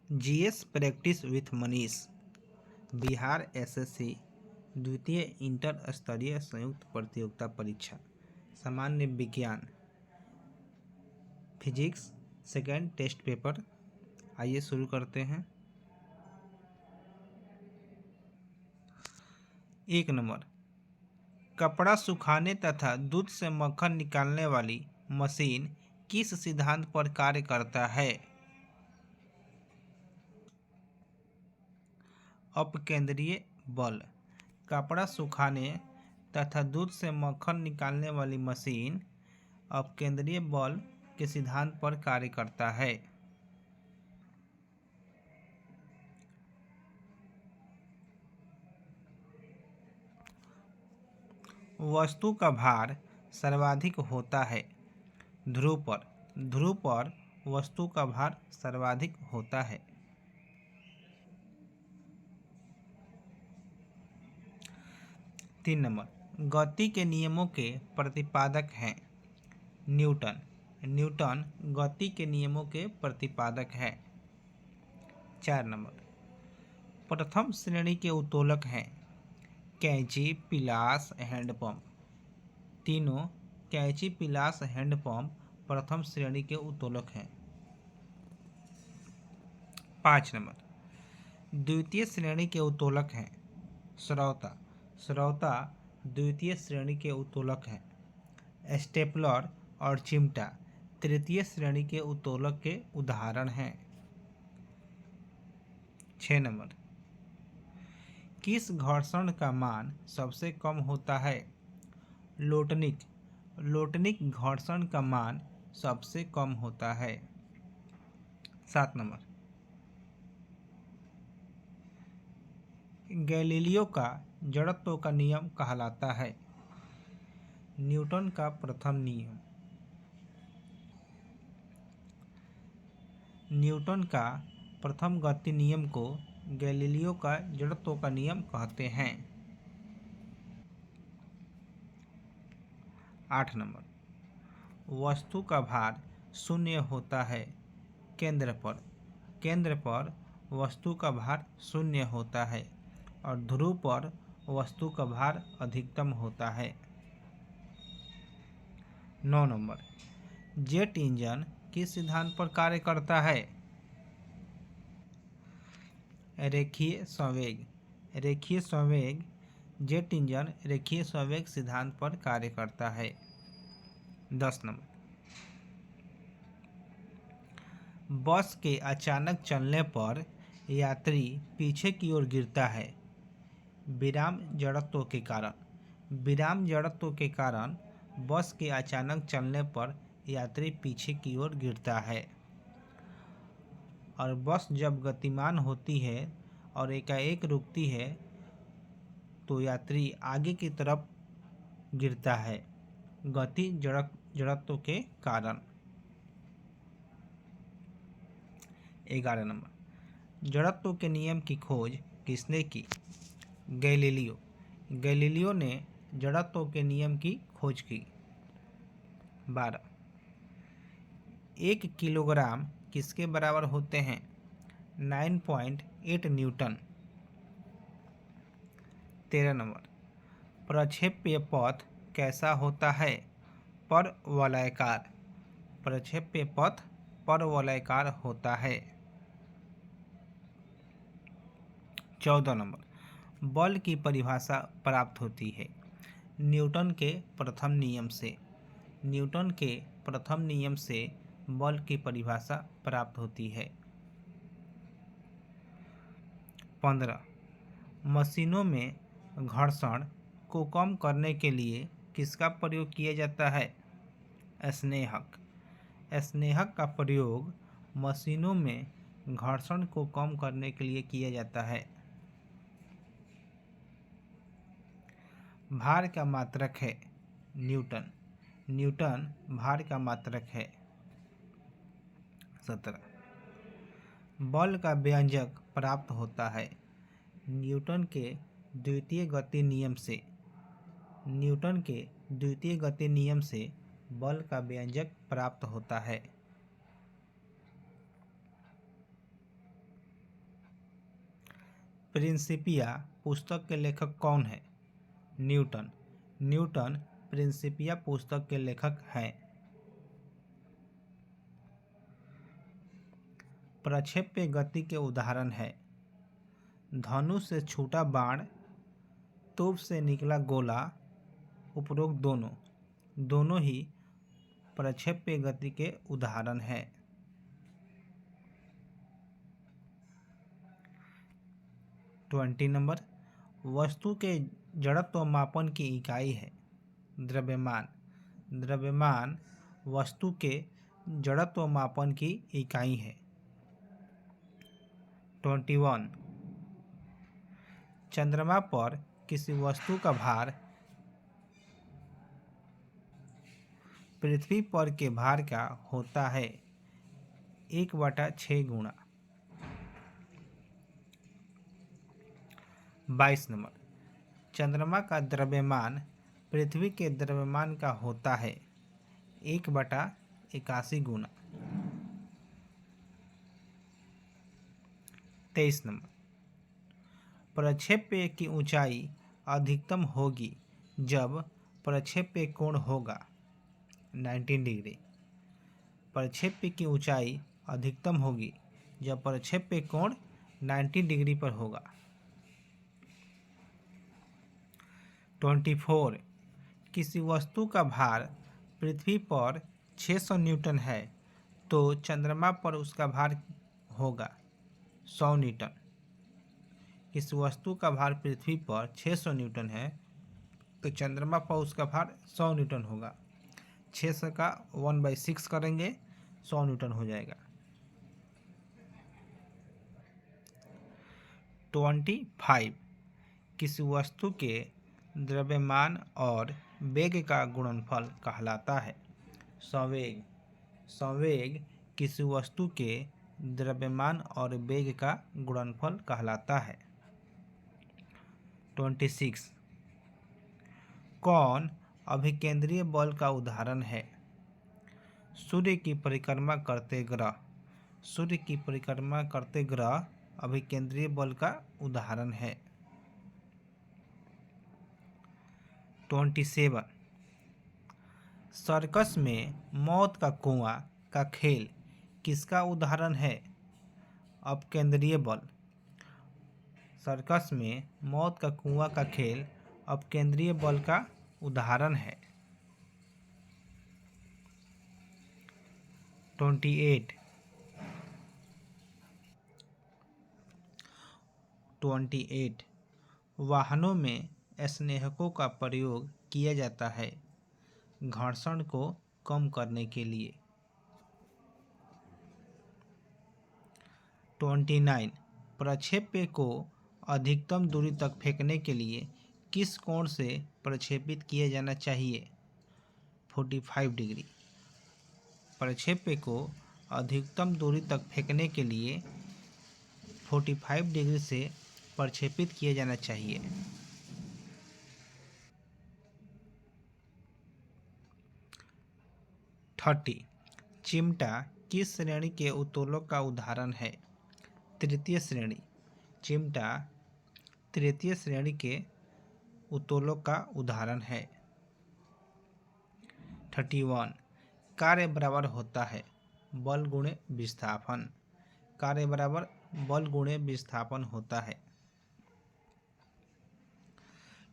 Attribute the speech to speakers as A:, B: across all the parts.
A: GS practice with Manish. Bihar SSC द्वितीय inter स्तरीय संयुक्त प्रतियोगिता परीक्षा सामान्य विज्ञान फिजिक्स सेकेंड टेस्ट पेपर। आइए शुरू करते हैं। 1 नंबर, कपड़ा सुखाने तथा दूध से मक्खन निकालने वाली मशीन किस सिद्धांत पर कार्य करता है? अपकेंद्रीय बल। कपड़ा सुखाने तथा दूध से मक्खन निकालने वाली मशीन अपकेंद्रीय बल के सिद्धांत पर कार्य करता है। वस्तु का भार सर्वाधिक होता है ध्रुव पर। ध्रुव पर वस्तु का भार सर्वाधिक होता है। 3 नंबर, गति के नियमों के प्रतिपादक हैं। न्यूटन। न्यूटन गति के नियमों के प्रतिपादक है। 4 नंबर, प्रथम श्रेणी के उत्तोलक हैं कैंची, पिलास, हैंडपंप। तीनों कैंची, पिलास, हैंडपंप प्रथम श्रेणी के उत्तोलक हैं। 5 नंबर, द्वितीय श्रेणी के उत्तोलक हैं श्रौता। श्रौता द्वितीय श्रेणी के उत्तोलक हैं। स्टेपलर और चिमटा तृतीय श्रेणी के उत्तोलक के उदाहरण हैं। 6 नंबर, किस घर्षण का मान सबसे कम होता है? लोटनिक। लोटनिक घर्षण का मान सबसे कम होता है। 7 नंबर, गैलीलियो का जड़त्व का नियम कहलाता है न्यूटन का प्रथम नियम। न्यूटन का प्रथम गति नियम को गैलीलियो का जड़त्व का नियम कहते हैं। 8 नंबर, वस्तु का भार शून्य होता है केंद्र पर। केंद्र पर वस्तु का भार शून्य होता है और ध्रुव पर वस्तु का भार अधिकतम होता है। 9 नंबर, जेट इंजन किस सिद्धांत पर कार्य करता है? रेखीय संवेग। रेखीय संवेग जेट इंजन रेखीय संवेग सिद्धांत पर कार्य करता है। 10 नंबर, बस के अचानक चलने पर यात्री पीछे की ओर गिरता है विराम जड़त्व के कारण। विराम जड़त्व के कारण बस के अचानक चलने पर यात्री पीछे की ओर गिरता है और बस जब गतिमान होती है और एकाएक रुकती है तो यात्री आगे की तरफ गिरता है गति जड़त्व के कारण। 11 नंबर, जड़त्व के नियम की खोज किसने की? गैलीलियो। गैलीलियो ने जड़त्व के नियम की खोज की। 12, 1 किलोग्राम किसके बराबर होते हैं? 9.8 न्यूटन। 13 नंबर, प्रक्षेप्य पथ कैसा होता है? परवलयाकार। प्रक्षेप्य पथ परवलयाकार होता है। 14 नंबर, बल की परिभाषा प्राप्त होती है न्यूटन के प्रथम नियम से। न्यूटन के प्रथम नियम से बल की परिभाषा प्राप्त होती है। 15, मशीनों में घर्षण को कम करने के लिए किसका प्रयोग किया जाता है? स्नेहक। स्नेहक का प्रयोग मशीनों में घर्षण को कम करने के लिए किया जाता है। भार का मात्रक है न्यूटन। न्यूटन भार का मात्रक है। 17, बल का व्यंजक प्राप्त होता है न्यूटन के द्वितीय गति नियम से। न्यूटन के द्वितीय गति नियम से बल का व्यंजक प्राप्त होता है। प्रिंसिपिया पुस्तक के लेखक कौन है? न्यूटन। न्यूटन प्रिंसिपिया पुस्तक के लेखक हैं। प्रक्षेप्य गति के उदाहरण है। धनुष से छूटा बाण, तोप से निकला गोला, उपरोक्त दोनों ही प्रक्षेप्य गति के उदाहरण हैं। नंबर 20 वस्तु के जड़त्व मापन की इकाई है। द्रव्यमान। द्रव्यमान वस्तु के जड़त्व मापन की इकाई है। 21 चंद्रमा पर किसी वस्तु का भार पृथ्वी पर के भार का होता है 1/6 गुना। 22 नंबर चंद्रमा का द्रव्यमान पृथ्वी के द्रव्यमान का होता है 1/81 गुना। 23 नंबर प्रक्षेप्य की ऊंचाई अधिकतम होगी जब प्रक्षेप्य कोण होगा 19 डिग्री। प्रक्षेप्य की ऊंचाई अधिकतम होगी जब प्रक्षेप्य कोण 90 डिग्री पर होगा। 24 किसी वस्तु का भार पृथ्वी पर 600 न्यूटन है तो चंद्रमा पर उसका भार होगा 100 न्यूटन। किसी वस्तु का भार पृथ्वी पर 600 न्यूटन है तो चंद्रमा पर उसका भार 100 न्यूटन होगा। 600 का 1/6 करेंगे 100 न्यूटन हो जाएगा। 25 किसी वस्तु के द्रव्यमान और वेग का गुणनफल कहलाता है। संवेग। संवेग किसी वस्तु के द्रव्यमान और वेग का गुणनफल कहलाता है। 26 कौन अभिकेंद्रीय बल का उदाहरण है? सूर्य की परिक्रमा करते ग्रह। सूर्य की परिक्रमा करते ग्रह अभिकेंद्रीय बल का उदाहरण है। 27 सर्कस में मौत का कुआं का खेल किसका उदाहरण है? अपकेंद्रीय बल। सर्कस में मौत का कुआं का खेल अपकेंद्रीय बल का उदाहरण है। 28 वाहनों में स्नेहकों का प्रयोग किया जाता है घर्षण को कम करने के लिए। 29 प्रक्षेप्य को अधिकतम दूरी तक फेंकने के लिए किस कोण से प्रक्षेपित किया जाना चाहिए? 45 डिग्री। प्रक्षेप्य को अधिकतम दूरी तक फेंकने के लिए 45 डिग्री से प्रक्षेपित किया जाना चाहिए। 30 चिमटा किस श्रेणी के उत्तोलक का उदाहरण है? तृतीय श्रेणी। चिमटा तृतीय श्रेणी के उत्तोलक का उदाहरण है। 31 कार्य बराबर होता है बल गुणे विस्थापन। कार्य बराबर बल गुणे विस्थापन होता है।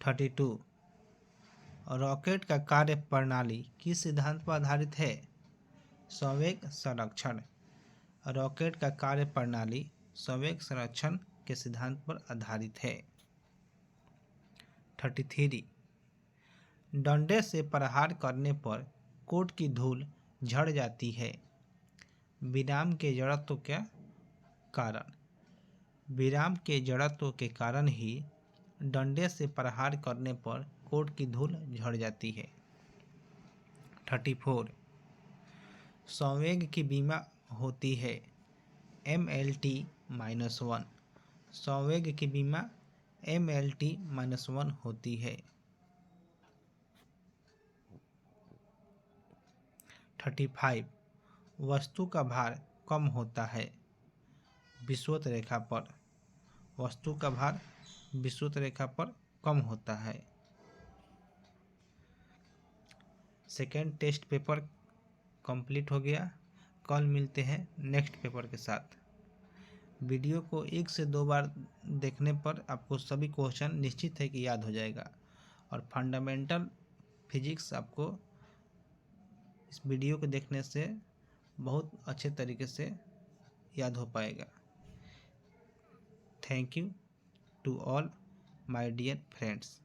A: 32 रॉकेट का कार्य प्रणाली किस सिद्धांत पर आधारित है? संवेग संरक्षण। रॉकेट का कार्य प्रणाली संवेग संरक्षण के सिद्धांत पर आधारित है। 33 डंडे से प्रहार करने पर कोट की धूल झड़ जाती है विराम के जड़त्व के कारण। विराम के जड़त्व के कारण ही डंडे से प्रहार करने पर कोट की धूल झड़ जाती है। 34 संवेग की बीमा होती है MLT-1। संवेग की बीमा MLT-1 होती है। 35 वस्तु का भार कम होता है विषुवत रेखा पर वस्तु का भार विषुवत रेखा पर कम होता है। सेकेंड टेस्ट पेपर कंप्लीट हो गया। कल मिलते हैं नेक्स्ट पेपर के साथ। वीडियो को 1 से 2 बार देखने पर आपको सभी क्वेश्चन निश्चित है कि याद हो जाएगा और फंडामेंटल फिजिक्स आपको इस वीडियो को देखने से बहुत अच्छे तरीके से याद हो पाएगा। Thank you to all my dear friends.